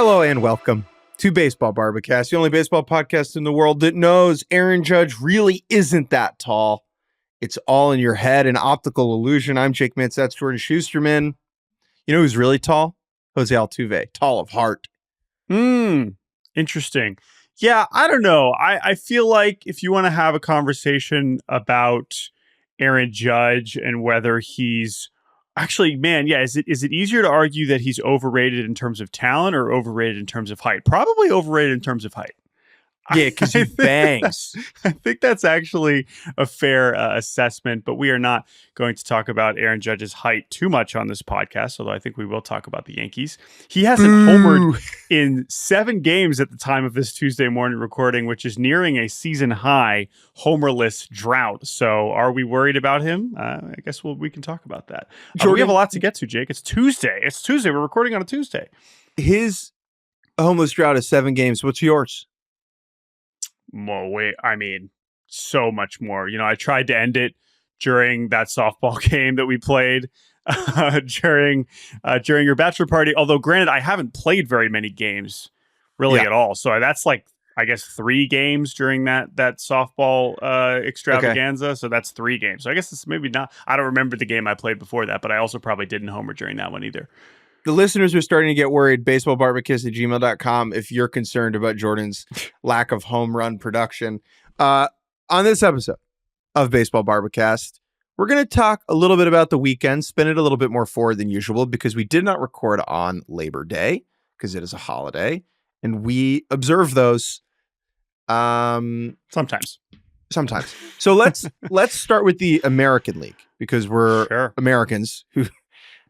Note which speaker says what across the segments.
Speaker 1: Hello and welcome to Baseball Barbacast, the only baseball podcast in the world that knows Aaron Judge really isn't that tall. It's all in your head, an optical illusion. I'm Jake Mintz. That's Jordan Shusterman. You know who's really tall? Jose Altuve, tall of heart.
Speaker 2: Interesting. Yeah, I don't know. I feel like if you want to have a conversation about Aaron Judge and whether he's actually, man, yeah, is it easier to argue that he's overrated in terms of talent or overrated in terms of height? Probably overrated in terms of height.
Speaker 1: Yeah, because he bangs.
Speaker 2: I think that's actually a fair assessment, but we are not going to talk about Aaron Judge's height too much on this podcast, although I think we will talk about the Yankees. He hasn't homered in 7 games at the time of this Tuesday morning recording, which is nearing a season-high homerless drought. So are we worried about him? I guess we can talk about that. We have a lot to get to, Jake. It's Tuesday. We're recording on a Tuesday.
Speaker 1: His homeless drought is 7 games. What's yours?
Speaker 2: Well, so much more. You know, I tried to end it during that softball game that we played during your bachelor party. Although, granted, I haven't played very many games really at all. So that's like, I guess, 3 games during that softball extravaganza. Okay. So that's 3 games. So I guess it's maybe not. I don't remember the game I played before that, but I also probably didn't homer during that one either.
Speaker 1: The listeners are starting to get worried. Baseballbarbacast@gmail.com if you're concerned about Jordan's lack of home run production. On this episode of Baseball Barbacast, we're going to talk a little bit about the weekend, spin it a little bit more forward than usual because we did not record on Labor Day because it is a holiday, and we observe those
Speaker 2: sometimes.
Speaker 1: So let's start with the American League because we're Americans who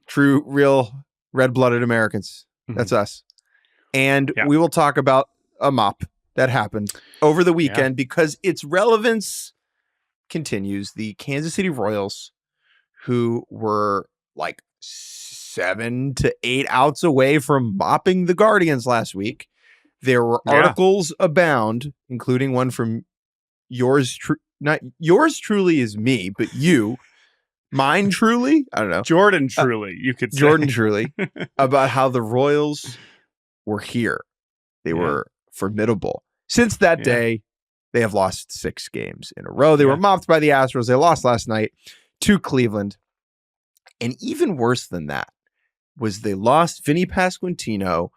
Speaker 1: true, real red-blooded Americans. That's us. And we will talk about a mop that happened over the weekend because its relevance continues. The Kansas City Royals, who were like 7 to 8 outs away from mopping the Guardians last week. There were articles abound, including one from not yours truly is me, but you. Mine truly? I don't know.
Speaker 2: Jordan truly, you could say.
Speaker 1: Jordan truly, about how the Royals were here. They were formidable. Since that day, they have lost 6 games in a row. They were mopped by the Astros. They lost last night to Cleveland. And even worse than that was they lost Vinny Pasquantino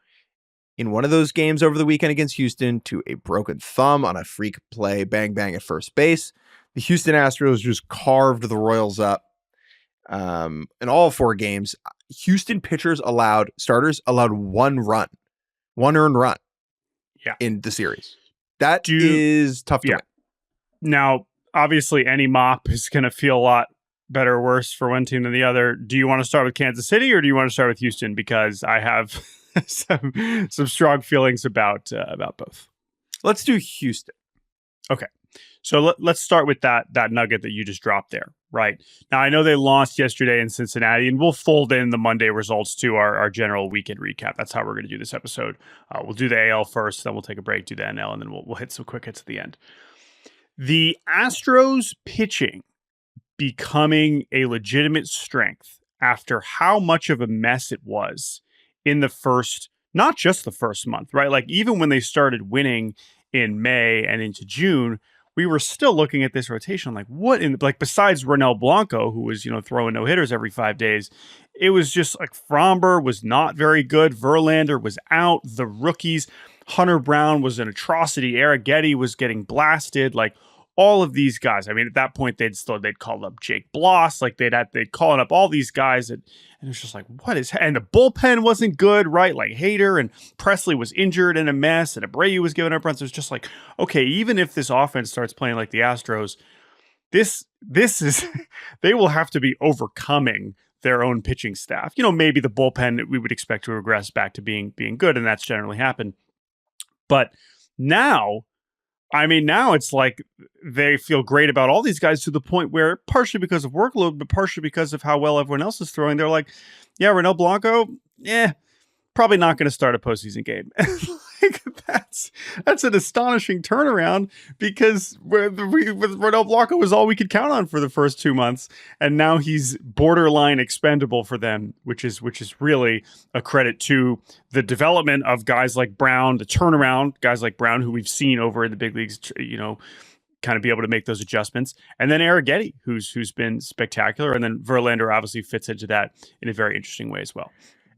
Speaker 1: in one of those games over the weekend against Houston to a broken thumb on a freak play, bang, bang at first base. The Houston Astros just carved the Royals up. In all 4 games, Houston starters allowed 1 earned run in the series. That is tough to win.
Speaker 2: Now, obviously, any mop is going to feel a lot better or worse for one team than the other. Do you want to start with Kansas City or do you want to start with Houston? Because I have some strong feelings about both.
Speaker 1: Let's do Houston.
Speaker 2: Okay. So let's start with that nugget that you just dropped there, right? Now, I know they lost yesterday in Cincinnati, and we'll fold in the Monday results to our general weekend recap. That's how we're going to do this episode. We'll do the AL first, then we'll take a break, do the NL, and then we'll hit some quick hits at the end. The Astros pitching becoming a legitimate strength after how much of a mess it was in the first, not just the first month, right? Like even when they started winning in May and into June, we were still looking at this rotation like besides Ronel Blanco, who was, throwing no-hitters every 5 days, it was just like Fromber was not very good. Verlander was out. The rookies, Hunter Brown was an atrocity. Arrighetti was getting blasted. Like all of these guys. I mean, at that point, they'd called up Jake Bloss. Like they'd calling up all these guys and it was just like, and the bullpen wasn't good, right? Like Hader and Presley was injured in a mess and Abreu was giving up runs. It was just like, okay, even if this offense starts playing like the Astros, this is, they will have to be overcoming their own pitching staff. Maybe the bullpen we would expect to regress back to being good, and that's generally happened. But now it's like they feel great about all these guys to the point where, partially because of workload, but partially because of how well everyone else is throwing, they're like, yeah, Ronel Blanco, probably not going to start a postseason game. like that's an astonishing turnaround because with Rodel Blanco was all we could count on for the first 2 months, and now he's borderline expendable for them, which is really a credit to the development of guys like Brown, the turnaround guys like Brown who we've seen over in the big leagues, kind of be able to make those adjustments, and then Arrighetti, who's been spectacular, and then Verlander obviously fits into that in a very interesting way as well.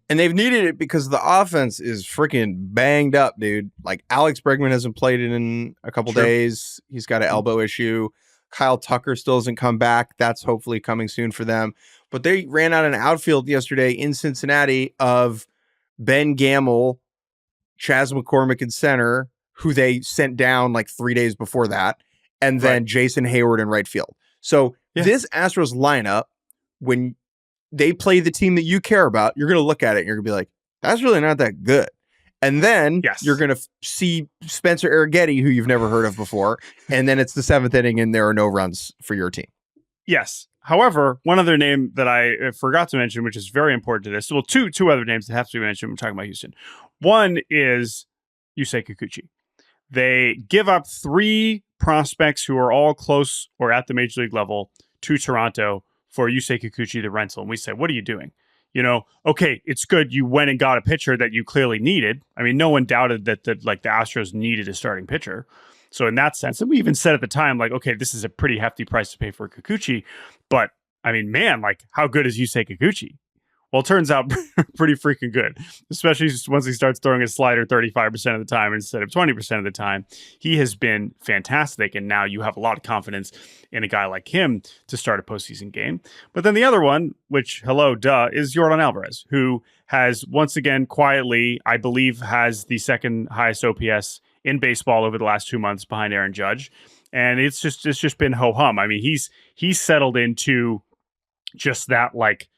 Speaker 1: And they've needed it because the offense is freaking banged up, dude. Like Alex Bregman hasn't played it in a couple days. He's got an elbow issue. Kyle Tucker still hasn't come back. That's hopefully coming soon for them. But they ran out an outfield yesterday in Cincinnati of Ben Gamel, Chas McCormick in center, who they sent down like 3 days before that, and then Jason Hayward in right field. So this Astros lineup, when they play the team that you care about, you're going to look at it and you're going to be like, that's really not that good. And then you're going to see Spencer Arrighetti, who you've never heard of before. And then it's the 7th inning and there are no runs for your team.
Speaker 2: Yes. However, one other name that I forgot to mention, which is very important to this. Well, two other names that have to be mentioned when we're talking about Houston. One is Yusei Kikuchi. They give up 3 prospects who are all close or at the major league level to Toronto for Yusei Kikuchi, the rental. And we said, what are you doing? Okay, it's good you went and got a pitcher that you clearly needed. I mean, no one doubted that the Astros needed a starting pitcher. So in that sense, and we even said at the time, like, okay, this is a pretty hefty price to pay for Kikuchi. But I mean, man, like, how good is Yusei Kikuchi? Well, it turns out pretty freaking good, especially once he starts throwing his slider 35% of the time instead of 20% of the time. He has been fantastic, and now you have a lot of confidence in a guy like him to start a postseason game. But then the other one, which, is Jordan Alvarez, who has once again quietly, I believe, has the second highest OPS in baseball over the last 2 months behind Aaron Judge. And it's just been ho-hum. I mean, he's settled into just that, like,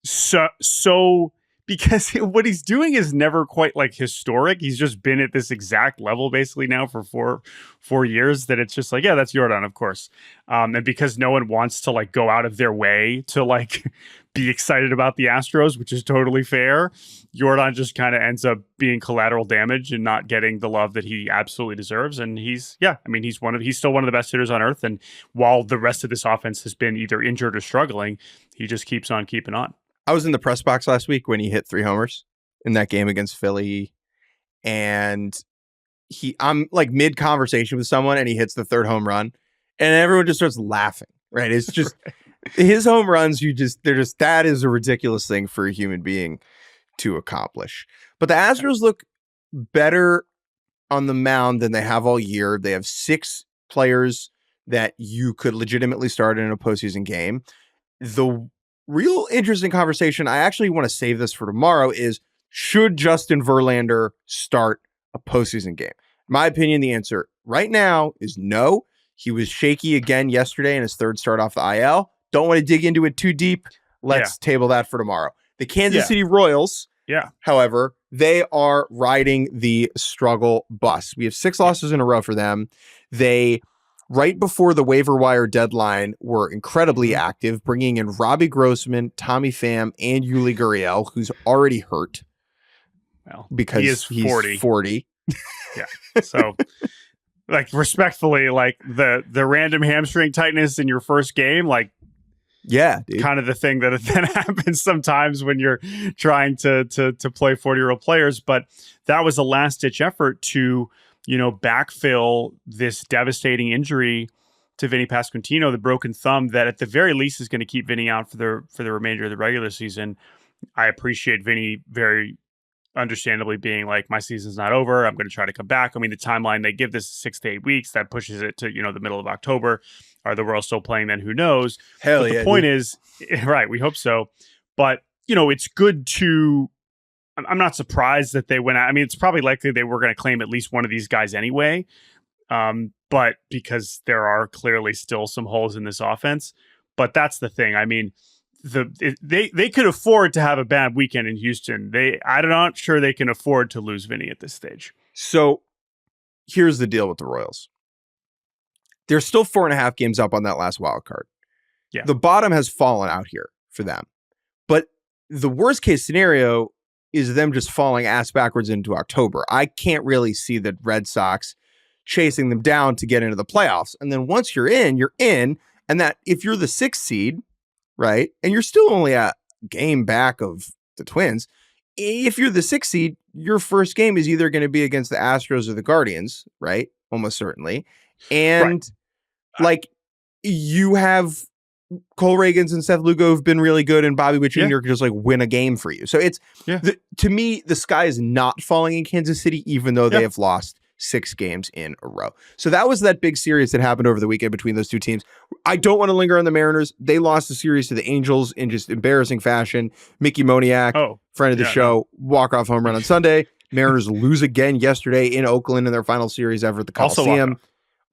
Speaker 2: so because what he's doing is never quite like historic. He's just been at this exact level basically now for four years that it's just like, yeah, that's Jordan, of course. And because no one wants to like go out of their way to like be excited about the Astros, which is totally fair, Jordan just kind of ends up being collateral damage and not getting the love that he absolutely deserves. And he's still one of the best hitters on earth. And while the rest of this offense has been either injured or struggling, he just keeps on keeping on.
Speaker 1: I was in the press box last week when he hit 3 homers in that game against Philly. And I'm like mid conversation with someone and he hits the 3rd home run and everyone just starts laughing, right? It's just his home runs. That is a ridiculous thing for a human being to accomplish. But the Astros look better on the mound than they have all year. They have 6 players that you could legitimately start in a postseason game. The real interesting conversation, I actually want to save this for tomorrow, is should Justin Verlander start a postseason game? In my opinion, the answer right now is no. He was shaky again yesterday in his 3rd start off the IL. Don't want to dig into it too deep. Let's table that for tomorrow. The Kansas City Royals, however, they are riding the struggle bus. We have 6 losses in a row for them. They, right before the waiver wire deadline, were incredibly active, bringing in Robbie Grossman, Tommy Pham, and Yuli Gurriel, who's already hurt.
Speaker 2: Well,
Speaker 1: because he's 40.
Speaker 2: Yeah. So, like, respectfully, like the random hamstring tightness in your first game, like,
Speaker 1: yeah, dude.
Speaker 2: Kind of the thing that then happens sometimes when you're trying to play 40-year-old players. But that was a last-ditch effort to, backfill this devastating injury to Vinny Pasquantino, the broken thumb that at the very least is going to keep Vinny out for the remainder of the regular season. I appreciate Vinny very understandably being like, my season's not over. I'm going to try to come back. I mean, the timeline they give this 6 to 8 weeks, that pushes it to, the middle of October. Are the Royals still playing then? Who knows?
Speaker 1: Hell
Speaker 2: but
Speaker 1: yeah.
Speaker 2: The point is, right, we hope so. But, it's good to, I'm not surprised that they went out. I mean, it's probably likely they were going to claim at least one of these guys anyway. But because there are clearly still some holes in this offense. But that's the thing. I mean, they could afford to have a bad weekend in Houston. I'm not sure they can afford to lose Vinny at this stage.
Speaker 1: So here's the deal with the Royals. They're still 4.5 games up on that last wild card.
Speaker 2: Yeah.
Speaker 1: The bottom has fallen out here for them. But the worst case scenario is them just falling ass backwards into October. I can't really see the Red Sox chasing them down to get into the playoffs. And then once you're in, you're in. And that if you're the 6th seed, right, and you're still only a game back of the Twins, if you're the 6th seed, your first game is either going to be against the Astros or the Guardians, right? Almost certainly. And like you have Cole Reagans and Seth Lugo have been really good, and Bobby Witt Jr. can just like win a game for you. So it's to me, the sky is not falling in Kansas City, even though they have lost 6 games in a row. So that was that big series that happened over the weekend between those two teams. I don't want to linger on the Mariners. They lost the series to the Angels in just embarrassing fashion. Mickey Moniak, friend of the show, walk-off home run on Sunday. Mariners lose again yesterday in Oakland in their final series ever at the Coliseum.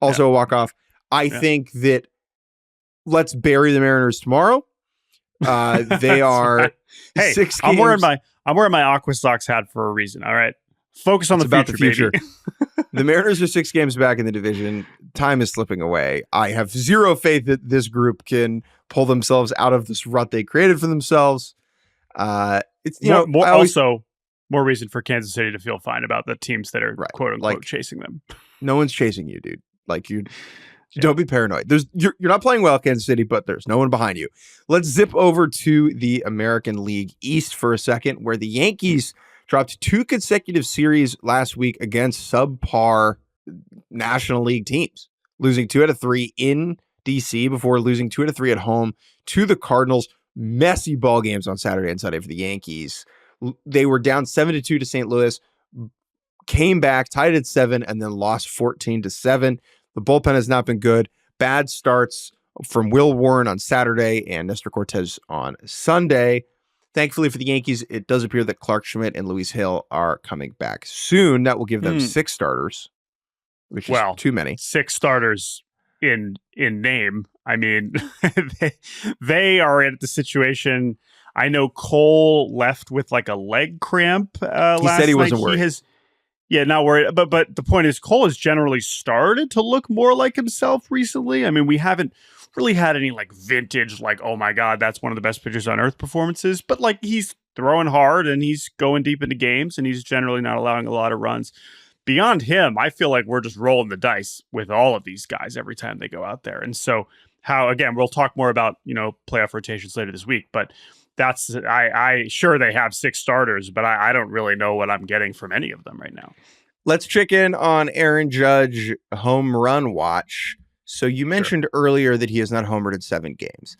Speaker 1: Also a walk-off. I think that let's bury the Mariners tomorrow. They are 6 games.
Speaker 2: I'm wearing my Aqua Sox hat for a reason. All right. Focus on the future.
Speaker 1: The Mariners are 6 games back in the division. Time is slipping away. I have zero faith that this group can pull themselves out of this rut they created for themselves. It's
Speaker 2: more reason for Kansas City to feel fine about the teams that are quote unquote chasing them.
Speaker 1: No one's chasing you, dude. Like you don't be paranoid. You're not playing well, Kansas City, but there's no one behind you. Let's zip over to the American League East for a second, where the Yankees dropped 2 consecutive series last week against subpar National League teams, losing 2 out of 3 in DC before losing 2 out of 3 at home to the Cardinals. Messy ball games on Saturday and Sunday for the Yankees. They were down 7-2 to St. Louis, came back, tied at 7, and then lost 14-7. The bullpen has not been good. Bad starts from Will Warren on Saturday and Nestor Cortez on Sunday. Thankfully for the Yankees, it does appear that Clark Schmidt and Luis Hill are coming back soon. That will give them 6 starters, which is too many.
Speaker 2: 6 starters in name. I mean, they are in the situation. I know Cole left with like a leg cramp last night.
Speaker 1: He said he wasn't worried.
Speaker 2: Not worried. But the point is, Cole has generally started to look more like himself recently. I mean, we haven't really had any like vintage, like, oh my God, that's one of the best pitchers on earth performances. But like he's throwing hard and he's going deep into games and he's generally not allowing a lot of runs. Beyond him, I feel like we're just rolling the dice with all of these guys every time they go out there. And so again, we'll talk more about, playoff rotations later this week, but that's, I sure they have 6 starters, but I don't really know what I'm getting from any of them right now.
Speaker 1: Let's check in on Aaron Judge home run watch. So you mentioned earlier that he has not homered in 7 games,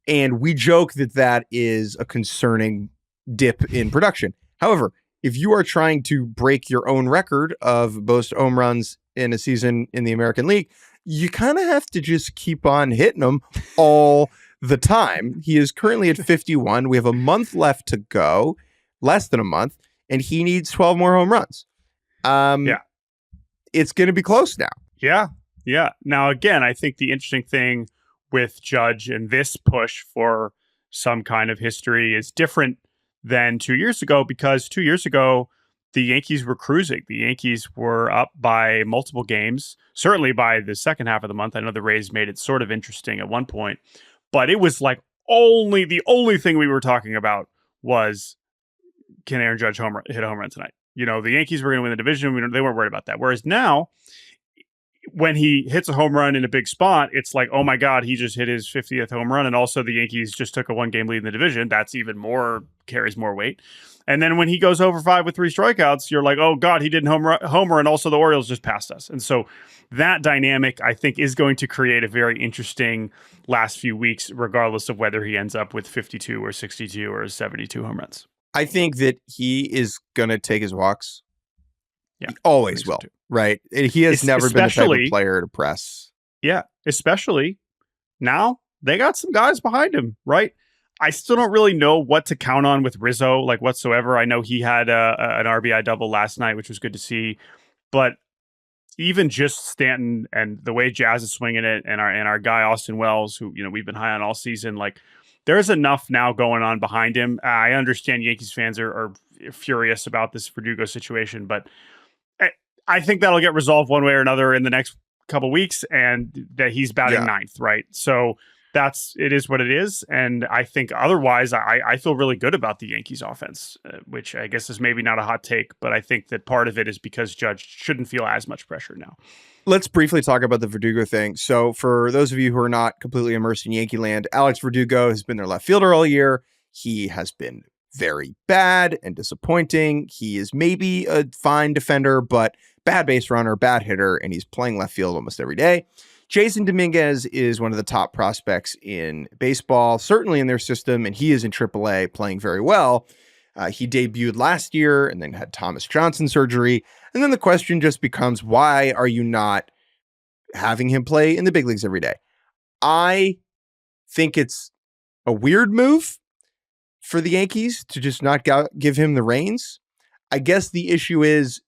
Speaker 1: and we joke that is a concerning dip in production. However, if you are trying to break your own record of most home runs in a season in the American League, you kind of have to just keep on hitting them all the time. He is currently at 51. We have a month left to go, less than a month, and he needs 12 more home runs. It's going to be close now.
Speaker 2: Yeah. Now, again, I think the interesting thing with Judge and this push for some kind of history is different than 2 years ago, because 2 years ago, the Yankees were cruising. The Yankees were up by multiple games, certainly by the second half of the month. I know the Rays made it sort of interesting at one point, but it was like the only thing we were talking about was, can Aaron Judge hit a home run tonight? The Yankees were going to win the division. They weren't worried about that. Whereas now, when he hits a home run in a big spot, it's like, oh my God, he just hit his 50th home run. And also the Yankees just took a 1-game lead in the division. That's even more, carries more weight. And then when he goes over 5 with 3 strikeouts, you're like, oh God, he didn't homer. And also the Orioles just passed us. And so that dynamic, I think, is going to create a very interesting last few weeks, regardless of whether he ends up with 52 or 62 or 72 home runs.
Speaker 1: I think that he is going to take his walks.
Speaker 2: Yeah,
Speaker 1: he always will. Right. He has never been the type of player to press.
Speaker 2: Yeah. Especially now they got some guys behind him. Right. I still don't really know what to count on with Rizzo, like whatsoever. I know he had an RBI double last night, which was good to see. But even just Stanton and the way Jazz is swinging it, and our guy Austin Wells, who we've been high on all season, like there's enough now going on behind him. I understand Yankees fans are furious about this Verdugo situation, but I think that'll get resolved one way or another in the next couple weeks, and that he's batting ninth, right? So it is what it is. And I think otherwise, I feel really good about the Yankees offense, which I guess is maybe not a hot take, but I think that part of it is because Judge shouldn't feel as much pressure now.
Speaker 1: Let's briefly talk about the Verdugo thing. So for those of you who are not completely immersed in Yankee land, Alex Verdugo has been their left fielder all year. He has been very bad and disappointing. He is maybe a fine defender, but bad base runner, bad hitter, and he's playing left field almost every day. Jason Dominguez is one of the top prospects in baseball, certainly in their system, and he is in AAA playing very well. He debuted last year and then had Thomas Johnson surgery. And then the question just becomes, why are you not having him play in the big leagues every day? I think it's a weird move for the Yankees to just not give him the reins. I guess the issue is,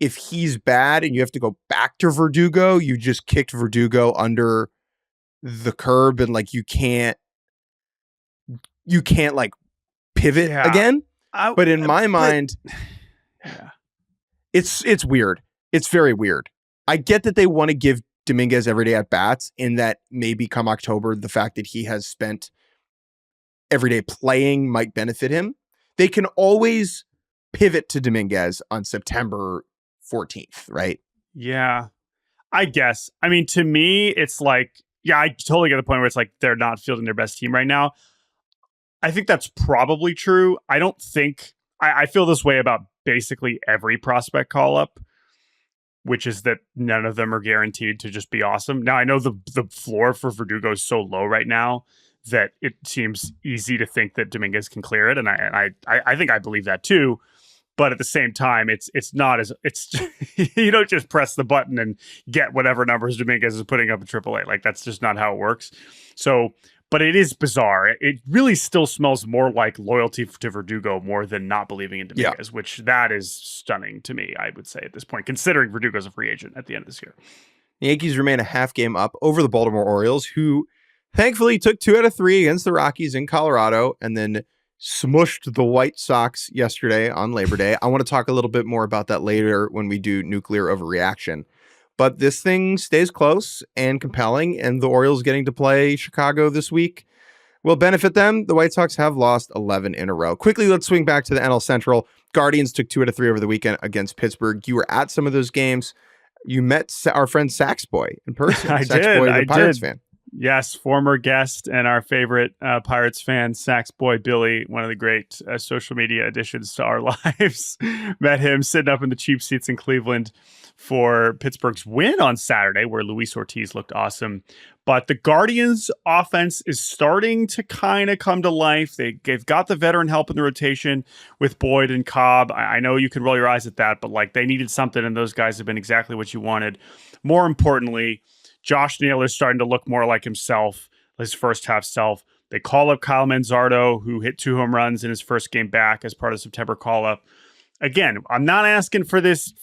Speaker 1: if he's bad and you have to go back to Verdugo, you just kicked Verdugo under the curb and like you can't like pivot again. But in my mind, it's weird. It's very weird. I get that they want to give Dominguez every day at bats, in that maybe come October, the fact that he has spent every day playing might benefit him. They can always pivot to Dominguez on September 14th, right?
Speaker 2: Yeah, I guess. I mean, to me, it's like, yeah, I totally get the point where it's like they're not fielding their best team right now. I think that's probably true. I don't think I feel this way about basically every prospect call up, which is that none of them are guaranteed to just be awesome. Now, I know the floor for Verdugo is so low right now that it seems easy to think that Dominguez can clear it, and I think I believe that too. But at the same time, it's not as you don't just press the button and get whatever numbers Dominguez is putting up in AAA. Like, that's just not how it works. So, but it is bizarre. It really still smells more like loyalty to Verdugo more than not believing in Dominguez, which that is stunning to me, I would say, at this point, considering Verdugo's a free agent at the end of this year.
Speaker 1: The Yankees remain a half game up over the Baltimore Orioles, who thankfully took 2 out of 3 against the Rockies in Colorado and then smushed the White Sox yesterday on Labor Day. I want to talk a little bit more about that later when we do nuclear overreaction. But this thing stays close and compelling, and the Orioles getting to play Chicago this week will benefit them. The White Sox have lost 11 in a row. Quickly, let's swing back to the NL Central. Guardians took 2 out of 3 over the weekend against Pittsburgh. You were at some of those games. You met our friend Saxboy in person.
Speaker 2: I
Speaker 1: Saxboy, the Pirates fan.
Speaker 2: Yes, former guest and our favorite Pirates fan, Saxboy Billy, one of the great social media additions to our lives. Met him sitting up in the cheap seats in Cleveland for Pittsburgh's win on Saturday, where Luis Ortiz looked awesome. But the Guardians' offense is starting to kind of come to life. They've got the veteran help in the rotation with Boyd and Cobb. I know you can roll your eyes at that, but like, they needed something, and those guys have been exactly what you wanted. More importantly, Josh Naylor's starting to look more like himself, his first half self. They call up Kyle Manzardo, who hit 2 home runs in his first game back as part of the September call up. Again, I'm not asking for this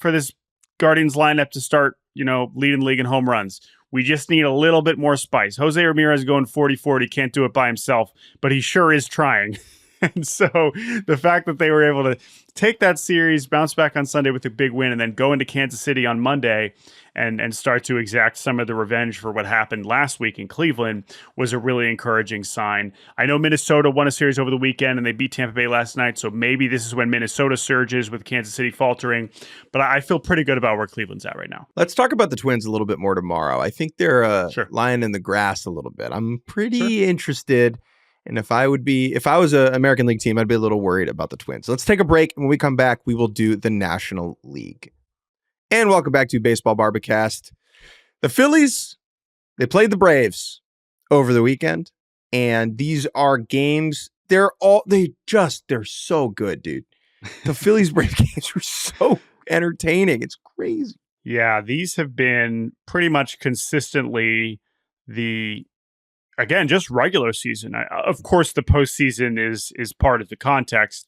Speaker 2: Guardians lineup to start, leading the league in home runs. We just need a little bit more spice. Jose Ramirez going 40-40, can't do it by himself, but he sure is trying. And so the fact that they were able to take that series, bounce back on Sunday with a big win, and then go into Kansas City on Monday and start to exact some of the revenge for what happened last week in Cleveland was a really encouraging sign. I know Minnesota won a series over the weekend and they beat Tampa Bay last night, so maybe this is when Minnesota surges with Kansas City faltering. But I feel pretty good about where Cleveland's at right now.
Speaker 1: Let's talk about the Twins a little bit more tomorrow. I think they're lying in the grass a little bit. I'm pretty interested. And if I was an American League team, I'd be a little worried about the Twins. Let's take a break. When we come back, we will do the National League. And welcome back to Baseball Barbacast. The Phillies, they played the Braves over the weekend. And these are games, they're so good, dude. The Phillies-Braves games were so entertaining. It's crazy.
Speaker 2: Yeah, these have been pretty much consistently again, just regular season. Of course, the postseason is part of the context,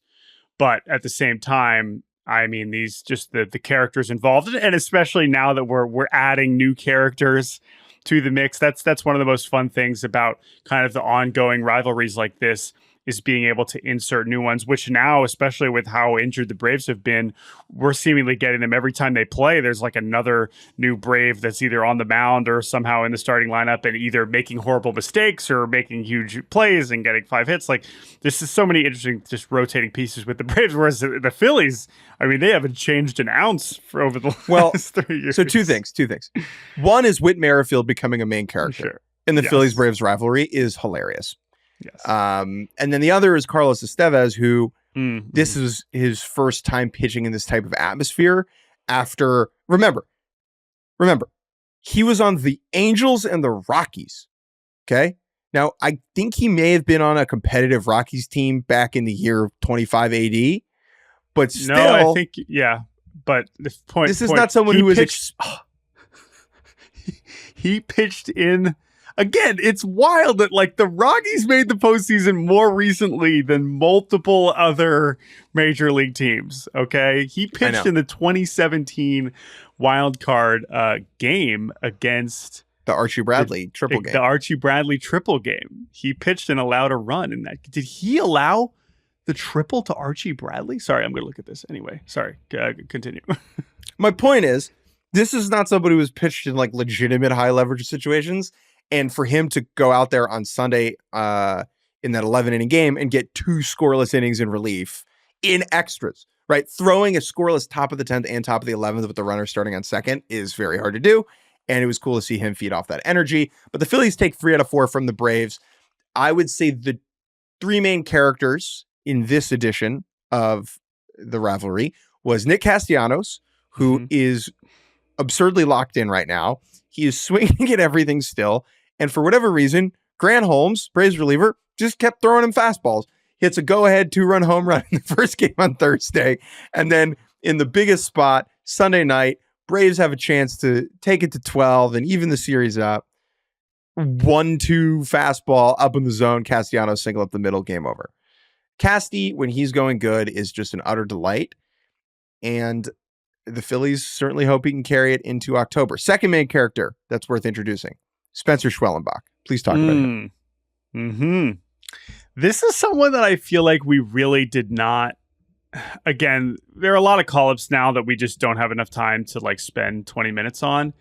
Speaker 2: but at the same time, I mean, these just the characters involved, and especially now that we're adding new characters to the mix. That's one of the most fun things about kind of the ongoing rivalries like this is being able to insert new ones, which now, especially with how injured the Braves have been, we're seemingly getting them every time they play. There's like another new Brave that's either on the mound or somehow in the starting lineup and either making horrible mistakes or making huge plays and getting 5 hits. Like, this is so many interesting just rotating pieces with the Braves, whereas the Phillies, I mean, they haven't changed an ounce for over the last 3 years.
Speaker 1: So two things. One is Whit Merrifield becoming a main character in the Phillies-Braves rivalry is hilarious.
Speaker 2: Yes.
Speaker 1: And then the other is Carlos Estevez, who this is his first time pitching in this type of atmosphere after, remember, he was on the Angels and the Rockies. Okay. Now, I think he may have been on a competitive Rockies team back in the year 25 AD, but still.
Speaker 2: No, I think, but the point.
Speaker 1: This is not someone who was.
Speaker 2: He pitched in. Again, it's wild that like the Rockies made the postseason more recently than multiple other major league teams. Okay, he pitched in the 2017 wild card game against
Speaker 1: the Archie Bradley triple game.
Speaker 2: The Archie Bradley triple game. He pitched and allowed a run in that. Did he allow the triple to Archie Bradley? Sorry, I'm going to look at this anyway. Sorry, continue.
Speaker 1: My point is, this is not somebody who was pitched in like legitimate high leverage situations. And for him to go out there on Sunday in that 11-inning game and get 2 scoreless innings in relief in extras, right? Throwing a scoreless top of the 10th and top of the 11th with the runner starting on second is very hard to do. And it was cool to see him feed off that energy. But the Phillies take 3 out of 4 from the Braves. I would say the 3 main characters in this edition of the rivalry was Nick Castellanos, who is absurdly locked in right now. He is swinging at everything still. And for whatever reason, Grant Holmes, Braves reliever, just kept throwing him fastballs. Hits a go-ahead 2-run home run in the first game on Thursday. And then in the biggest spot, Sunday night, Braves have a chance to take it to 12 and even the series up. 1-2 fastball up in the zone. Castellanos single up the middle, game over. Casty, when he's going good, is just an utter delight. And the Phillies certainly hope he can carry it into October. Second main character that's worth introducing, Spencer Schwellenbach. Please talk about him.
Speaker 2: This is someone that I feel like we really did not. Again, there are a lot of call-ups now that we just don't have enough time to like spend 20 minutes on.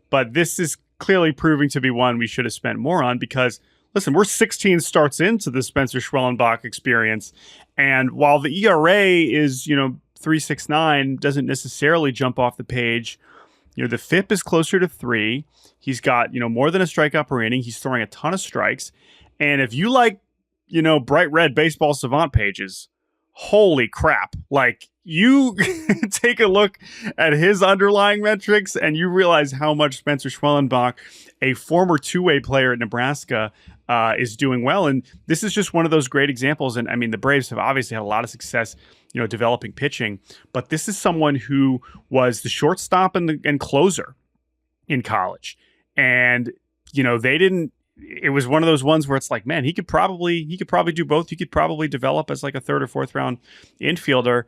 Speaker 2: But this is clearly proving to be one we should have spent more on because, listen, we're 16 starts into the Spencer Schwellenbach experience. And while the ERA is, 3.69 doesn't necessarily jump off the page. The FIP is closer to 3. He's got, more than a strikeout per inning. He's throwing a ton of strikes. And if you like, bright red baseball savant pages, holy crap. Like you take a look at his underlying metrics and you realize how much Spencer Schwellenbach, a former 2-way player at Nebraska, is doing well. And this is just one of those great examples. And I mean, the Braves have obviously had a lot of success developing pitching, but this is someone who was the shortstop and closer in college. And, it was one of those ones where it's like, man, he could probably do both. He could probably develop as like a 3rd or 4th round infielder,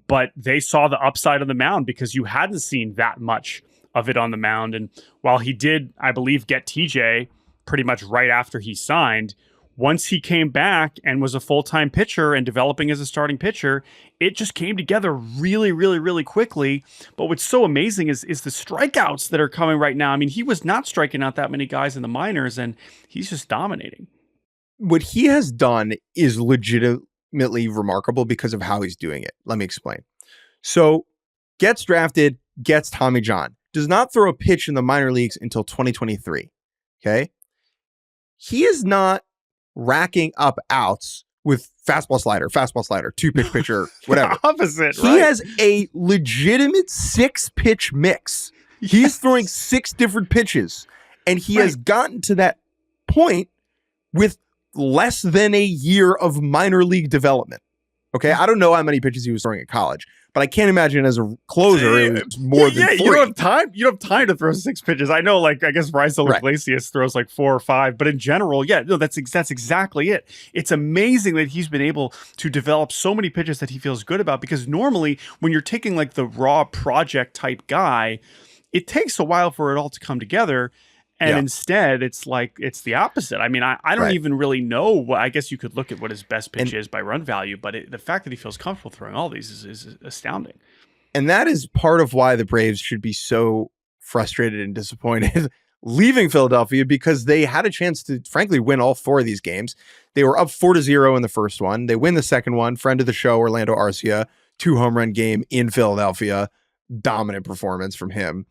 Speaker 2: but they saw the upside on the mound because you hadn't seen that much of it on the mound. And while he did, I believe, get TJ pretty much right after he signed, once he came back and was a full-time pitcher and developing as a starting pitcher, it just came together really, really, really quickly. But what's so amazing is the strikeouts that are coming right now. I mean, he was not striking out that many guys in the minors, and he's just dominating.
Speaker 1: What he has done is legitimately remarkable because of how he's doing it. Let me explain. So, gets drafted, gets Tommy John, does not throw a pitch in the minor leagues until 2023. Okay? He is not racking up outs with fastball slider, 2-pitch pitcher, whatever.
Speaker 2: Opposite,
Speaker 1: He has a legitimate 6-pitch mix. He's throwing 6 different pitches, and he has gotten to that point with less than a year of minor league development. Okay, I don't know how many pitches he was throwing at college, but I can't imagine as a closer it was more than 3.
Speaker 2: You don't have time. You don't have time to throw 6 pitches. I know, like I guess Raisel Iglesias throws like 4 or 5, but in general, that's exactly it. It's amazing that he's been able to develop so many pitches that he feels good about. Because normally, when you're taking like the raw project type guy, it takes a while for it all to come together. And instead, it's the opposite. I mean, I don't even really know. I guess you could look at what his best pitch is by run value, but the fact that he feels comfortable throwing all these is astounding.
Speaker 1: And that is part of why the Braves should be so frustrated and disappointed leaving Philadelphia, because they had a chance to, frankly, win all 4 of these games. They were up 4-0 in the first one. They win the second one. Friend of the show, Orlando Arcia, 2-home run game in Philadelphia. Dominant performance from him.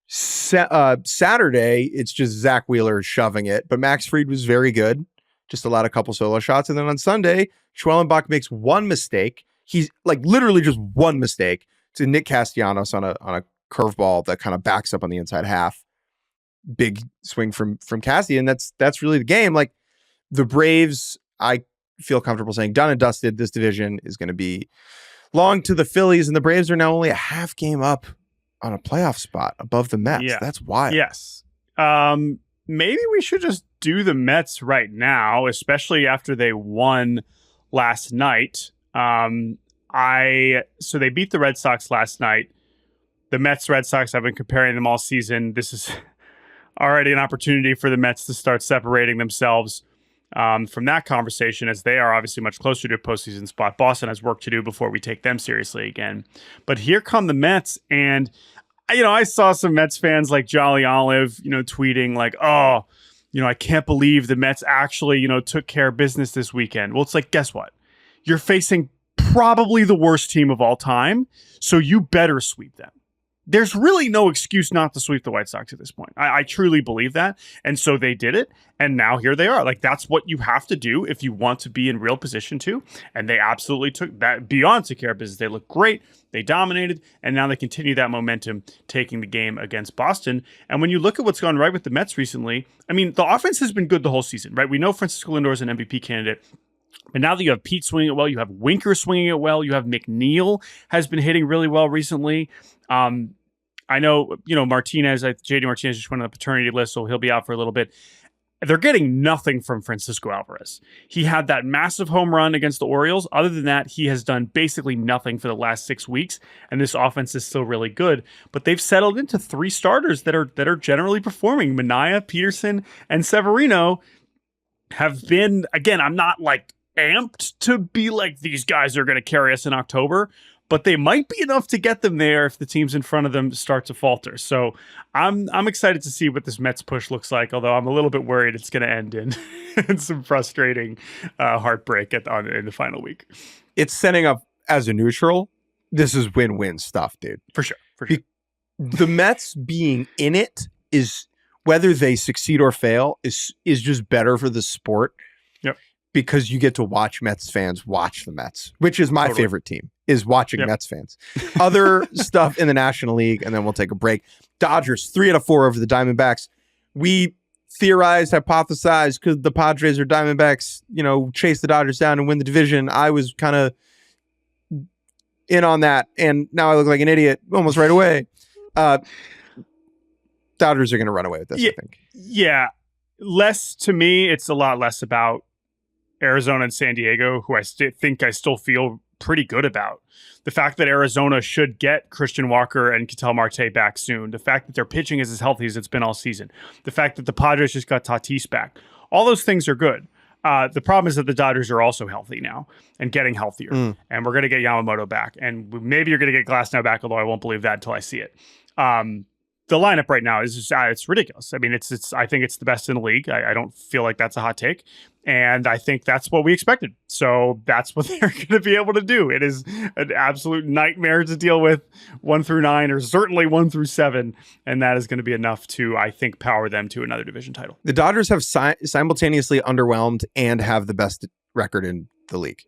Speaker 1: Saturday, it's just Zach Wheeler shoving it, but Max Fried was very good. Just allowed a couple solo shots. And then on Sunday, Schwellenbach makes one mistake. He's literally just one mistake to Nick Castellanos on a curveball that kind of backs up on the inside half. Big swing from Cassie, and that's really the game. The Braves, I feel comfortable saying, done and dusted. This division is going to be long to the Phillies, and the Braves are now only a half game up on a playoff spot above the Mets.
Speaker 2: Yeah.
Speaker 1: That's wild.
Speaker 2: Yes. Maybe we should just do the Mets right now, especially after they won last night. So they beat the Red Sox last night. The Mets, Red Sox, I've been comparing them all season. This is already an opportunity for the Mets to start separating themselves from that conversation, as they are obviously much closer to a postseason spot. Boston has work to do before we take them seriously again. But here come the Mets, and I saw some Mets fans like Jolly Olive, tweeting I can't believe the Mets actually, took care of business this weekend. Well, it's guess what? You're facing probably the worst team of all time, so you better sweep them. There's really no excuse not to sweep the White Sox at this point. I truly believe that. And so they did it. And now here they are. That's what you have to do if you want to be in real position to. And they absolutely took that beyond to care of business. They look great. They dominated. And now they continue that momentum, taking the game against Boston. And when you look at what's gone right with the Mets recently, I mean, the offense has been good the whole season, right? We know Francisco Lindor is an MVP candidate. But now that you have Pete swinging it well, you have Winker swinging it well, you have McNeil has been hitting really well recently. I know, Martinez, JD Martinez just went on the paternity list, so he'll be out for a little bit. They're getting nothing from Francisco Alvarez. He had that massive home run against the Orioles. Other than that, he has done basically nothing for the last 6 weeks, and this offense is still really good. But they've settled into 3 starters that are generally performing. Minaya, Peterson, and Severino have been, again, I'm not amped to be these guys are going to carry us in October, but they might be enough to get them there if the teams in front of them start to falter. So I'm excited to see what this Mets push looks like, although I'm a little bit worried it's going to end in some frustrating heartbreak in the final week.
Speaker 1: It's setting up as a neutral. This is win-win stuff, dude.
Speaker 2: For sure.
Speaker 1: The Mets being in it is, whether they succeed or fail, is just better for the sport.
Speaker 2: Yep.
Speaker 1: Because you get to watch Mets fans watch the Mets, which is my favorite team, is watching Mets fans. Other stuff in the National League, and then we'll take a break. Dodgers, 3 out of 4 over the Diamondbacks. We theorized, hypothesized, could the Padres or Diamondbacks, chase the Dodgers down and win the division. I was kind of in on that, and now I look like an idiot almost right away. Dodgers are going to run away with this, I think.
Speaker 2: Yeah. To me, it's a lot less about Arizona and San Diego, who I still feel pretty good about. The fact that Arizona should get Christian Walker and Ketel Marte back soon. The fact that their pitching is as healthy as it's been all season. The fact that the Padres just got Tatis back. All those things are good. The problem is that the Dodgers are also healthy now and getting healthier. And we're going to get Yamamoto back. And maybe you're going to get Glasnow back, although I won't believe that until I see it. The lineup right now is just, it's ridiculous. I mean, I think it's the best in the league. I don't feel like that's a hot take. And I think that's what we expected. So that's what they're going to be able to do. It is an absolute nightmare to deal with 1 through 9, or certainly 1 through 7. And that is going to be enough to, I think, power them to another division title.
Speaker 1: The Dodgers have simultaneously underwhelmed and have the best record in the league.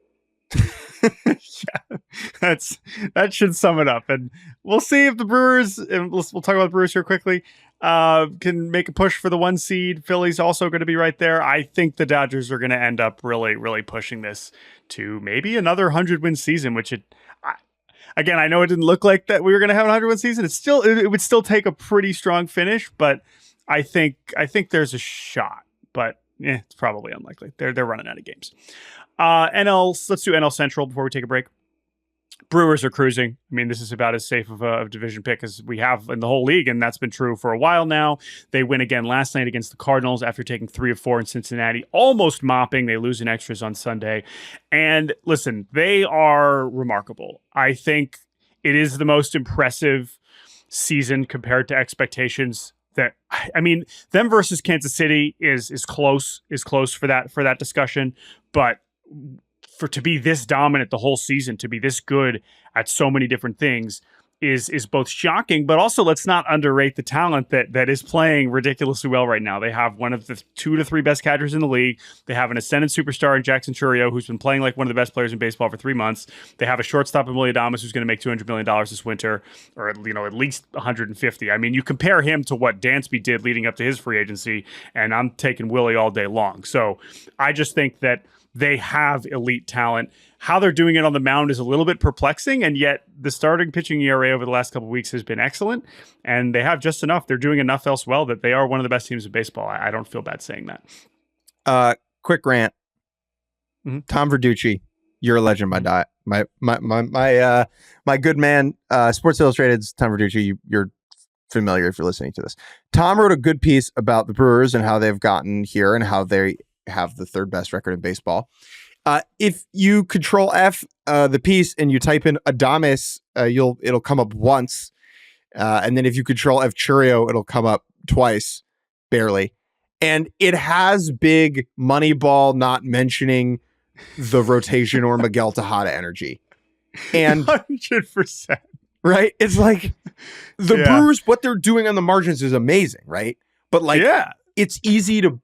Speaker 2: That should sum it up. And we'll see if the Brewers, and we'll talk about the Brewers here quickly, can make a push for the 1 seed. Philly's also going to be right there. I think the Dodgers are going to end up really, really pushing this to maybe another 100-win season, which again, I know it didn't look like that we were going to have a 100-win season. It would still take a pretty strong finish, but I think there's a shot, but it's probably unlikely. They're running out of games. Let's do NL Central before we take a break. Brewers are cruising. I mean, this is about as safe of a division pick as we have in the whole league, and that's been true for a while now. They win again last night against the Cardinals after taking 3 of 4 in Cincinnati, almost mopping. They lose in extras on Sunday. And listen, they are remarkable. I think it is the most impressive season compared to expectations. That, I mean, them versus Kansas City is close for that discussion, but to be this dominant the whole season, to be this good at so many different things is both shocking, but also let's not underrate the talent that is playing ridiculously well right now. They have one of the 2 to 3 best catchers in the league. They have an ascendant superstar in Jackson Chourio, who's been playing like one of the best players in baseball for 3 months. They have a shortstop in Willie Adames, who's going to make $200 million this winter, or at least 150. I mean, you compare him to what Dansby did leading up to his free agency, and I'm taking Willie all day long. So I just think that they have elite talent. How they're doing it on the mound is a little bit perplexing, and yet the starting pitching ERA over the last couple of weeks has been excellent, and they have just enough. They're doing enough else well that they are one of the best teams in baseball. I don't feel bad saying that.
Speaker 1: Quick rant. Mm-hmm. Tom Verducci, you're a legend, my good man. Sports Illustrated's Tom Verducci. You're familiar if you're listening to this. Tom wrote a good piece about the Brewers and how they've gotten here and how they have the 3rd best record in baseball. If you control F the piece and you type in Adames, it'll come up once. And then if you control F Chourio, it'll come up twice, barely. And it has big Moneyball not mentioning the rotation or Miguel Tejada energy. And
Speaker 2: 100%.
Speaker 1: Right? It's like the Brewers, what they're doing on the margins is amazing, right? But it's easy to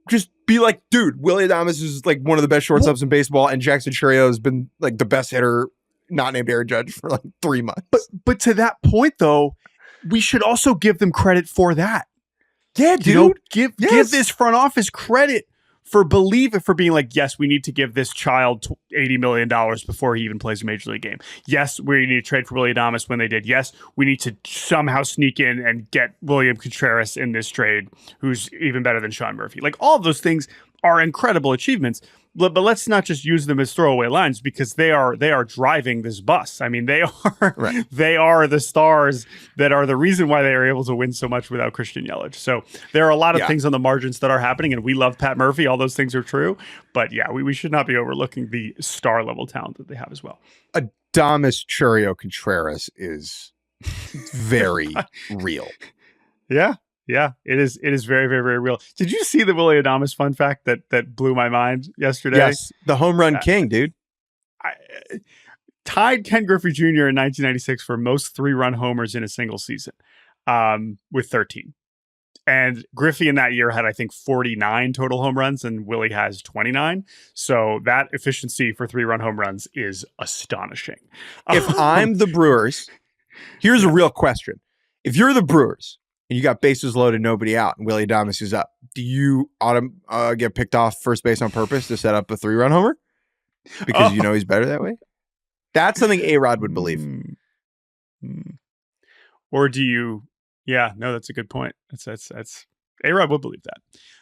Speaker 1: just be like, dude, Willie Adames is like one of the best shortstops in baseball, and Jackson Chourio has been like the best hitter, not named Aaron Judge, for like 3 months.
Speaker 2: But to that point, though, we should also give them credit for that.
Speaker 1: Yeah, dude.
Speaker 2: Give this front office credit for being like, yes, we need to give this child $80 million before he even plays a major league game. Yes, we need to trade for Willie Adames when they did. Yes, we need to somehow sneak in and get William Contreras in this trade, who's even better than Sean Murphy. Like, all of those things are incredible achievements. But let's not just use them as throwaway lines, because they are driving this bus. I mean, they are the stars that are the reason why they are able to win so much without Christian Yelich. So there are a lot of things on the margins that are happening, and we love Pat Murphy. All those things are true. But yeah, we should not be overlooking the star level talent that they have as well.
Speaker 1: Adames Chourio Contreras is very real.
Speaker 2: Yeah. Yeah, it is very, very, very real. Did you see the Willie Adames fun fact that blew my mind yesterday?
Speaker 1: Yes, the home run king, dude.
Speaker 2: Tied Ken Griffey Jr. in 1996 for most 3-run homers in a single season, with 13. And Griffey in that year had, I think, 49 total home runs, and Willie has 29. So that efficiency for 3-run home runs is astonishing.
Speaker 1: If I'm the Brewers, here's a real question. If you're the Brewers, and you got bases loaded, nobody out, and Willie Adames is up, do you get picked off first base on purpose to set up a 3-run homer? Because you know he's better that way? That's something A-Rod would believe.
Speaker 2: Or do you... Yeah, no, that's a good point. That's A-Rod would believe that.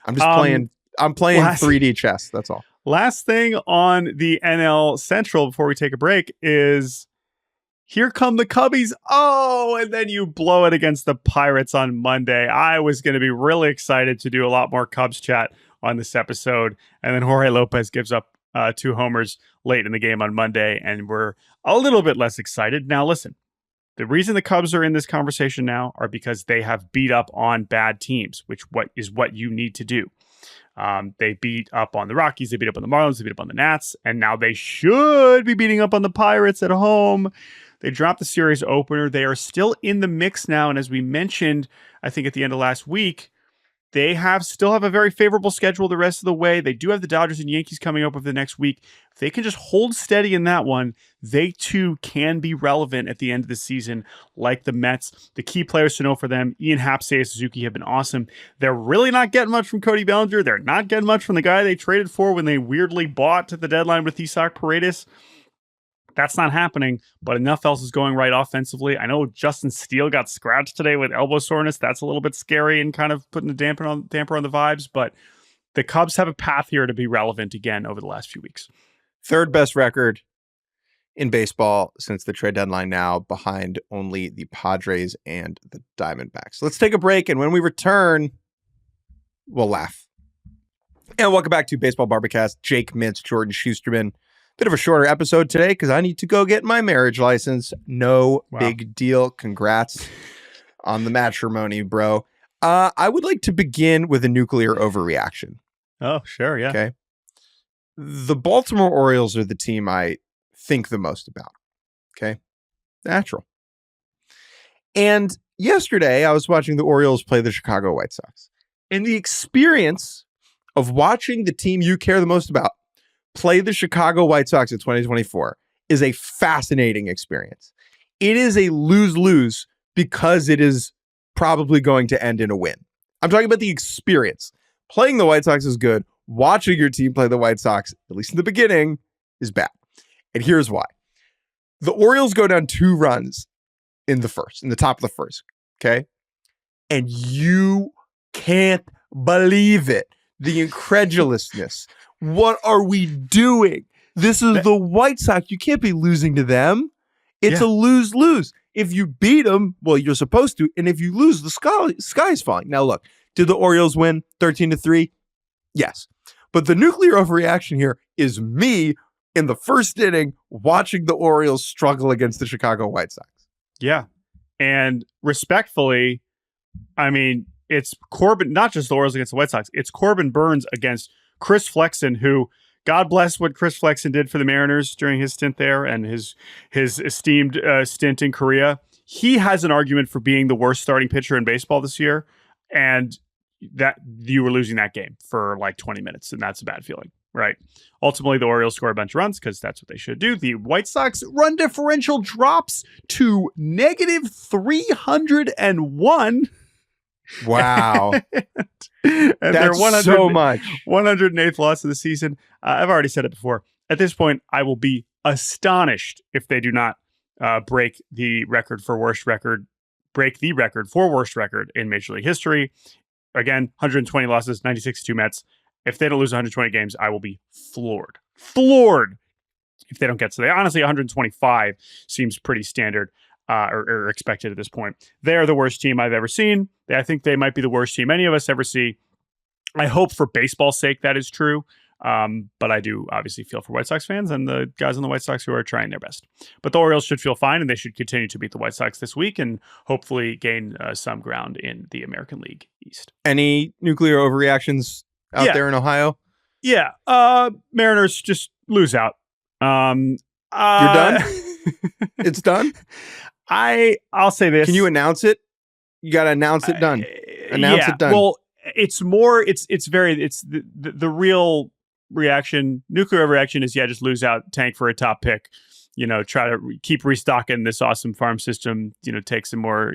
Speaker 1: I'm just playing 3D chess, that's all.
Speaker 2: Last thing on the NL Central before we take a break is... Here come the Cubbies. Oh, and then you blow it against the Pirates on Monday. I was going to be really excited to do a lot more Cubs chat on this episode. And then Jorge Lopez gives up 2 homers late in the game on Monday, and we're a little bit less excited. Now, listen, the reason the Cubs are in this conversation now are because they have beat up on bad teams, which is what you need to do. They beat up on the Rockies, they beat up on the Marlins, they beat up on the Nats, and now they should be beating up on the Pirates at home. They dropped the series opener. They are still in the mix now. And as we mentioned, I think at the end of last week, they still have a very favorable schedule the rest of the way. They do have the Dodgers and Yankees coming up over the next week. If they can just hold steady in that one, they too can be relevant at the end of the season, like the Mets. The key players to know for them, Ian Happ, Seiya Suzuki, have been awesome. They're really not getting much from Cody Bellinger. They're not getting much from the guy they traded for when they weirdly bought at the deadline with Isaac Paredes. That's not happening, but enough else is going right offensively. I know Justin Steele got scratched today with elbow soreness. That's a little bit scary and kind of putting a damper on the vibes, but the Cubs have a path here to be relevant again over the last few weeks.
Speaker 1: 3rd best record in baseball since the trade deadline now, behind only the Padres and the Diamondbacks. Let's take a break, and when we return, we'll laugh. And welcome back to Baseball Barbacast. Jake Mintz, Jordan Shusterman. Bit of a shorter episode today because I need to go get my marriage license. No big deal. Congrats on the matrimony, bro. I would like to begin with a nuclear overreaction.
Speaker 2: Oh, sure, yeah.
Speaker 1: Okay. The Baltimore Orioles are the team I think the most about. Okay. Natural. And yesterday I was watching the Orioles play the Chicago White Sox. And the experience of watching the team you care the most about play the Chicago White Sox in 2024 is a fascinating experience. It is a lose-lose because it is probably going to end in a win. I'm talking about the experience. Playing the White Sox is good. Watching your team play the White Sox, at least in the beginning, is bad. And here's why. The Orioles go down 2 runs in the top of the first. Okay. And you can't believe it. The incredulousness. What are we doing? This is the White Sox. You can't be losing to them. It's a lose-lose. If you beat them, well, you're supposed to. And if you lose, the sky's falling. Now, look, did the Orioles win 13-3? Yes. But the nuclear overreaction here is me in the first inning watching the Orioles struggle against the Chicago White Sox.
Speaker 2: Yeah. And respectfully, I mean, it's Corbin, not just the Orioles against the White Sox. It's Corbin Burnes against Chris Flexen, who, God bless what Chris Flexen did for the Mariners during his stint there and his esteemed stint in Korea. He has an argument for being the worst starting pitcher in baseball this year. And that you were losing that game for like 20 minutes. And that's a bad feeling, right? Ultimately, the Orioles score a bunch of runs because that's what they should do. The White Sox run differential drops to negative 301.
Speaker 1: Wow.
Speaker 2: and
Speaker 1: that's so much.
Speaker 2: 108th loss of the season. I've already said it before. At this point, I will be astonished if they do not break the record for worst record in Major League history. Again, 120 losses, 96-2 Mets. If they don't lose 120 games, I will be floored. Floored if they don't get to that. Honestly, 125 seems pretty standard. Or expected at this point. They are the worst team I've ever seen. I think they might be the worst team any of us ever see. I hope for baseball's sake that is true. But I do obviously feel for White Sox fans and the guys on the White Sox who are trying their best. But the Orioles should feel fine, and they should continue to beat the White Sox this week and hopefully gain some ground in the American League East.
Speaker 1: Any nuclear overreactions out there in Ohio?
Speaker 2: Yeah. Mariners just lose out. You're
Speaker 1: done? It's done?
Speaker 2: I'll say this.
Speaker 1: Can you announce it? You got to announce it done. Announce it done.
Speaker 2: Well, it's the real reaction. Nuclear reaction is just lose out, tank for a top pick. Try to keep restocking this awesome farm system. Take some more.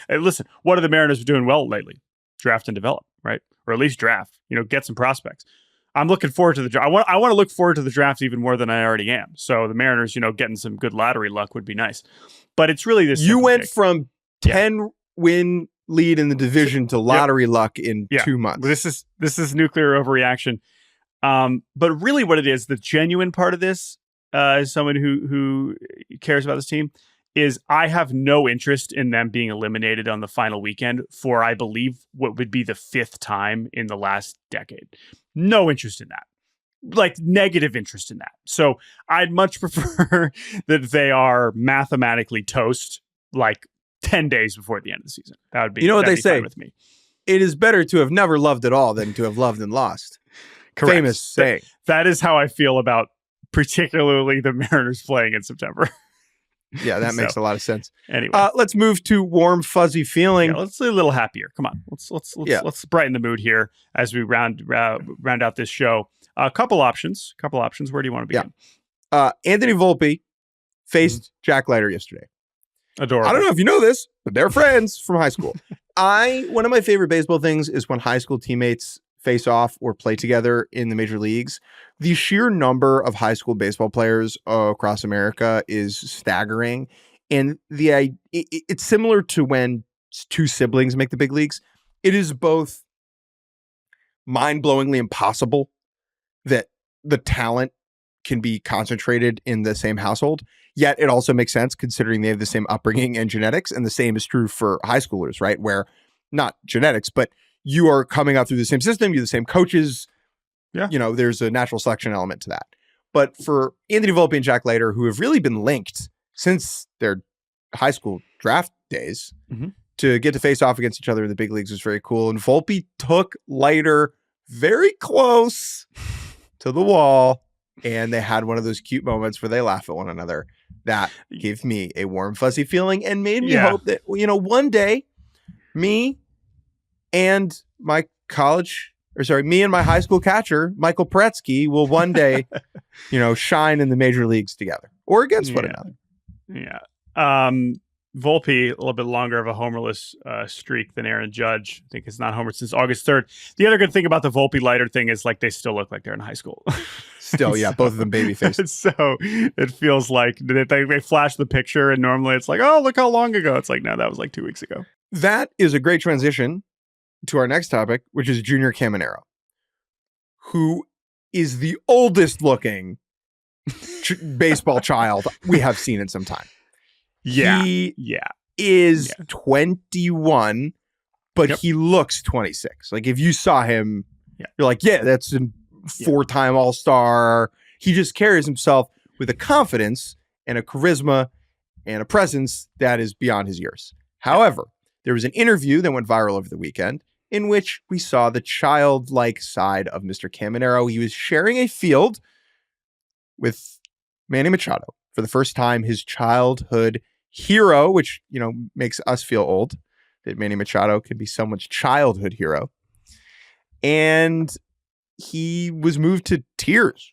Speaker 2: Hey, listen, what are the Mariners doing well lately? Draft and develop, right? Or at least draft. Get some prospects. I'm looking forward to the draft. I want to look forward to the draft even more than I already am. So the Mariners, getting some good lottery luck would be nice. But it's really this.
Speaker 1: You went from 10 win lead in the division to lottery luck in 2 months.
Speaker 2: This is nuclear overreaction. But really, what it is, the genuine part of this, as someone who cares about this team, is I have no interest in them being eliminated on the final weekend for, I believe, what would be the 5th time in the last decade. No interest in that. Like, negative interest in that. So I'd much prefer that they are mathematically toast like 10 days before the end of the season. That would be,
Speaker 1: what they say
Speaker 2: with me.
Speaker 1: It is better to have never loved at all than to have loved and lost.
Speaker 2: Correct.
Speaker 1: Famous saying.
Speaker 2: That is how I feel about particularly the Mariners playing in September.
Speaker 1: Yeah, that makes a lot of sense.
Speaker 2: Anyway,
Speaker 1: let's move to warm, fuzzy feeling.
Speaker 2: Yeah, let's be a little happier. Come on, let's brighten the mood here as we round out this show. A couple options. Where do you want to begin?
Speaker 1: Anthony Volpe faced Jack Leiter yesterday.
Speaker 2: Adorable.
Speaker 1: I don't know if you know this, but they're friends from high school. One of my favorite baseball things is when high school teammates face off or play together in the major leagues. The sheer number of high school baseball players across America is staggering. And it's similar to when 2 siblings make the big leagues. It is both mind-blowingly impossible that the talent can be concentrated in the same household. Yet it also makes sense considering they have the same upbringing and genetics. And the same is true for high schoolers, right? Where not genetics, but you are coming out through the same system. You're the same coaches.
Speaker 2: Yeah.
Speaker 1: There's a natural selection element to that. But for Anthony Volpe and Jack Leiter, who have really been linked since their high school draft days, to get to face off against each other in the big leagues was very cool. And Volpe took Leiter very close to the wall, and they had one of those cute moments where they laugh at one another. That gave me a warm, fuzzy feeling and made me hope that, one day me and my high school catcher, Michael Paretsky, will one day, shine in the major leagues together or against one another.
Speaker 2: Yeah. Volpe, a little bit longer of a homerless streak than Aaron Judge. I think it's not homered since August 3rd. The other good thing about the Volpe Leiter thing is they still look like they're in high school.
Speaker 1: Still, yeah, both of them baby faced.
Speaker 2: So it feels like they flash the picture and normally it's oh, look how long ago. It's no, that was 2 weeks ago.
Speaker 1: That is a great transition to our next topic, which is Junior Caminero, who is the oldest looking baseball child we have seen in some time.
Speaker 2: Yeah.
Speaker 1: He is 21, but he looks 26. If you saw him, you're that's a 4-time All-Star. He just carries himself with a confidence and a charisma and a presence that is beyond his years. However, there was an interview that went viral over the weekend in which we saw the childlike side of Mr. Caminero. He was sharing a field with Manny Machado for the first time, his childhood hero, which, makes us feel old that Manny Machado could be someone's childhood hero. And he was moved to tears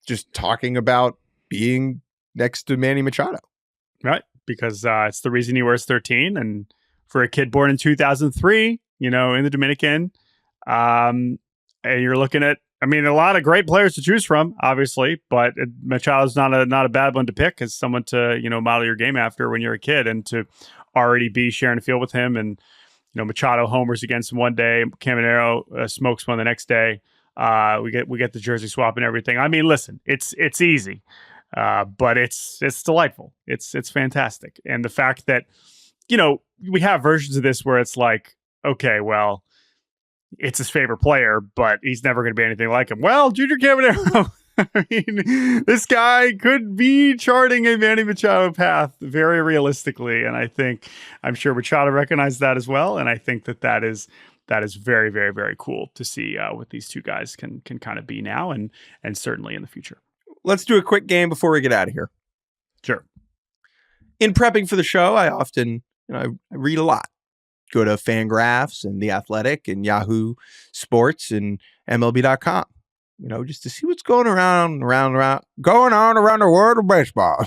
Speaker 1: just talking about being next to Manny Machado.
Speaker 2: Right. Because it's the reason he wears 13. And for a kid born in 2003, in the Dominican, and you're looking at, a lot of great players to choose from, obviously, but Machado's not a bad one to pick as someone to, model your game after when you're a kid, and to already be sharing a field with him. And, Machado homers against him one day, Caminero smokes one the next day. We get the jersey swap and everything. Listen, it's easy, but it's delightful. It's fantastic. And the fact that, we have versions of this where it's okay, well, it's his favorite player, but he's never going to be anything like him. Well, Junior Caminero, this guy could be charting a Manny Machado path very realistically. And I'm sure Machado recognized that as well. And I think that is very, very, very cool to see what these two guys can kind of be now and certainly in the future.
Speaker 1: Let's do a quick game before we get out of here.
Speaker 2: Sure.
Speaker 1: In prepping for the show, I often, I read a lot. Go to Fangraphs and The Athletic and Yahoo Sports and MLB.com, just to see what's going around the world of baseball.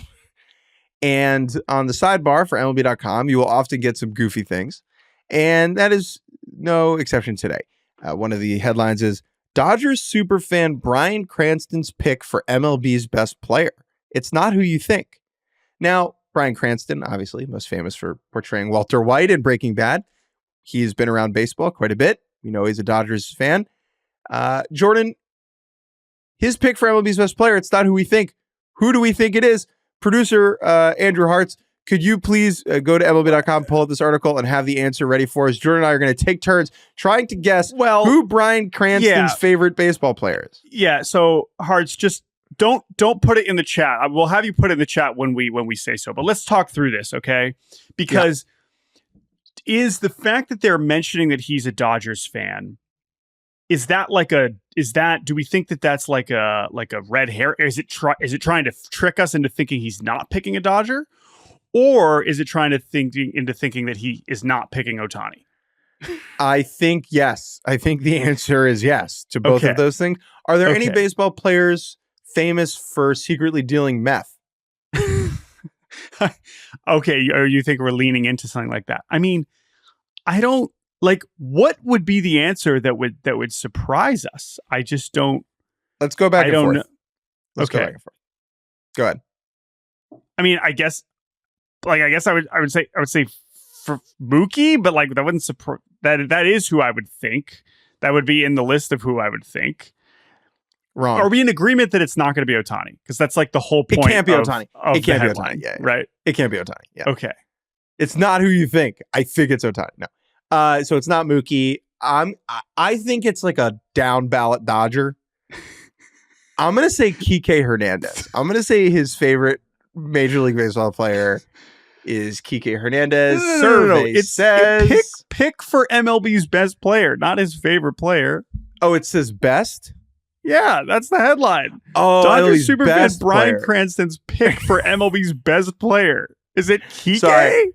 Speaker 1: And on the sidebar for MLB.com, you will often get some goofy things. And that is no exception today. One of the headlines is Dodgers superfan Bryan Cranston's pick for MLB's best player. It's not who you think. Now, Bryan Cranston, obviously most famous for portraying Walter White in Breaking Bad. He's been around baseball quite a bit. He's a Dodgers fan. Jordan, his pick for MLB's best player, it's not who we think. Who do we think it is? Producer Andrew Hartz, could you please go to MLB.com, pull up this article, and have the answer ready for us? Jordan and I are going to take turns trying to guess who Bryan Cranston's favorite baseball player is.
Speaker 2: Yeah, so Hartz, just don't put it in the chat. We'll have you put it in the chat when we say so. But let's talk through this, okay? Because is the fact that they're mentioning that he's a Dodgers fan, do we think that that's like a red hair? Is it trying to trick us into thinking he's not picking a Dodger? Or is it trying to thinking that he is not picking Ohtani?
Speaker 1: I think yes. I think the answer is yes to both of those things. Are there any baseball players famous for secretly dealing meth?
Speaker 2: Okay, or you think we're leaning into something like that? I don't what would be the answer that would surprise us? I just don't.
Speaker 1: Let's go back and forth. Let's
Speaker 2: go
Speaker 1: back and forth. Go ahead.
Speaker 2: I guess I would say for Mookie, but that wouldn't surprise. That is who I would think. That would be in the list of who I would think.
Speaker 1: Wrong.
Speaker 2: Are we in agreement that it's not going to be Ohtani? Because that's like the whole
Speaker 1: It
Speaker 2: point.
Speaker 1: can't be Ohtani.
Speaker 2: It
Speaker 1: can't be Ohtani. Yeah,
Speaker 2: right.
Speaker 1: It can't be Ohtani. Yeah.
Speaker 2: Okay.
Speaker 1: It's not who you think. I think it's Ohtani. No. So it's not Mookie. I think it's like a down ballot Dodger. I'm gonna say Kike Hernandez. I'm gonna say his favorite Major League Baseball player is Kike Hernandez.
Speaker 2: No. It says pick for MLB's best player, not his favorite player.
Speaker 1: Oh, it says best?
Speaker 2: Yeah, that's the headline.
Speaker 1: Oh,
Speaker 2: Dodgers superfan Bryan
Speaker 1: player.
Speaker 2: Cranston's pick for MLB's best player. Is it Kike?
Speaker 1: Sorry.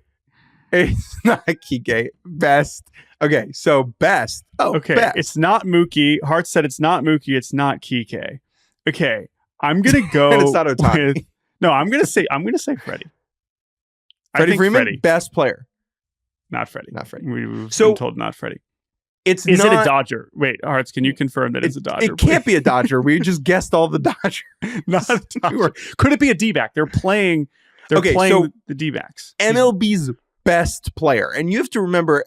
Speaker 1: It's not Kike. Best. Okay, so best. Oh,
Speaker 2: okay.
Speaker 1: Best.
Speaker 2: It's not Mookie. Hart said it's not Mookie. It's not Kike. Okay, I'm gonna go.
Speaker 1: And it's not Ohtani.
Speaker 2: I'm gonna say Freddie.
Speaker 1: Freddie Freeman,
Speaker 2: Freddie.
Speaker 1: best player.
Speaker 2: Not Freddie.
Speaker 1: Not Freddie.
Speaker 2: We've been told not Freddie.
Speaker 1: Is
Speaker 2: it a Dodger? Wait, Hearts, can you confirm that it's a Dodger?
Speaker 1: It can't be a Dodger. We just guessed all the Dodgers.
Speaker 2: Not a Dodger. Could it be a D-back? They're playing so the D-backs.
Speaker 1: MLB's best player. And you have to remember,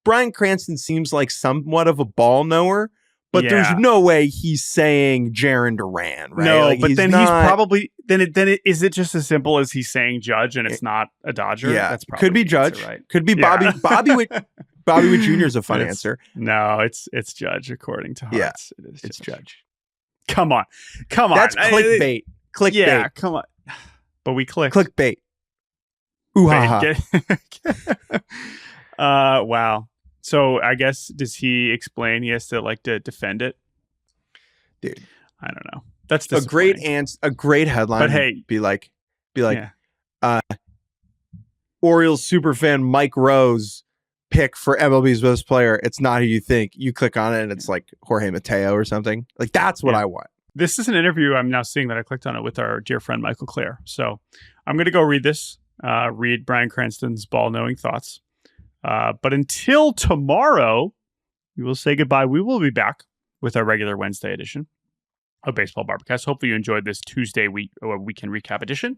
Speaker 1: Bryan Cranston seems like somewhat of a ball knower, but there's no way he's saying Jarren Duran, right?
Speaker 2: No,
Speaker 1: like,
Speaker 2: but then he's probably is it just as simple as he's saying Judge and it's not a Dodger?
Speaker 1: Yeah,
Speaker 2: that's probably
Speaker 1: could be Judge,
Speaker 2: answer, right?
Speaker 1: Could be Bobby. Bobby Witt Jr. is a fun answer.
Speaker 2: No, it's Judge according to Hearts.
Speaker 1: Yeah, it's Judge.
Speaker 2: Come on.
Speaker 1: That's clickbait. Clickbait.
Speaker 2: Yeah, come on. But we clicked.
Speaker 1: Clickbait. Ooh ha
Speaker 2: ha. Wow. So I guess does he explain he has to defend it?
Speaker 1: Dude,
Speaker 2: I don't know. That's
Speaker 1: a great a great headline.
Speaker 2: But hey,
Speaker 1: be like, Orioles superfan Mike Rose pick for MLB's best player. It's not who you think. You click on it and it's like Jorge Mateo or something. Like that's what I want. This
Speaker 2: is an interview I'm now seeing that I clicked on it with our dear friend Michael Clare. So I'm going to go read this. Read Bryan Cranston's ball-knowing thoughts. But until tomorrow, we will say goodbye. We will be back with our regular Wednesday edition of Baseball Barbercast. Hopefully you enjoyed this Tuesday weekend recap edition.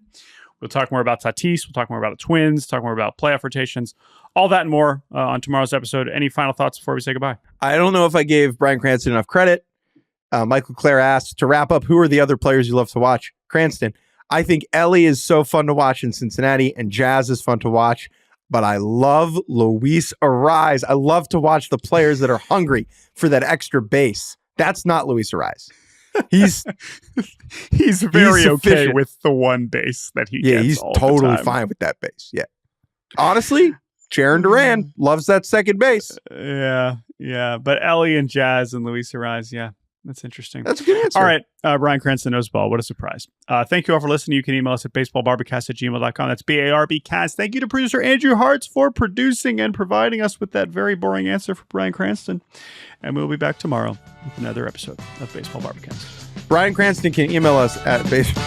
Speaker 2: We'll talk more about Tatis. We'll talk more about the Twins. Talk more about playoff rotations. All that and more on tomorrow's episode. Any final thoughts before we say goodbye?
Speaker 1: I don't know if I gave Bryan Cranston enough credit. Michael Clare asked, to wrap up, who are the other players you love to watch? Cranston. I think Ellie is so fun to watch in Cincinnati, and Jazz is fun to watch. But I love Luis Ariz. I love to watch the players that are hungry for that extra base. That's not Luis Ariz. He's
Speaker 2: very okay with the one base that he gets.
Speaker 1: Yeah, he's totally fine with that base. Yeah. Honestly, Jarren Duran loves that second base.
Speaker 2: Yeah. But Ellie and Jazz and Luis Ariz, yeah. That's interesting.
Speaker 1: That's a good answer.
Speaker 2: All right. Bryan Cranston knows ball. What a surprise. Thank you all for listening. You can email us at baseballbarbacast@gmail.com. That's BARBcast. Thank you to producer Andrew Hartz for producing and providing us with that very boring answer for Bryan Cranston. And we'll be back tomorrow with another episode of Baseball Barbacast.
Speaker 1: Bryan Cranston can email us at baseball.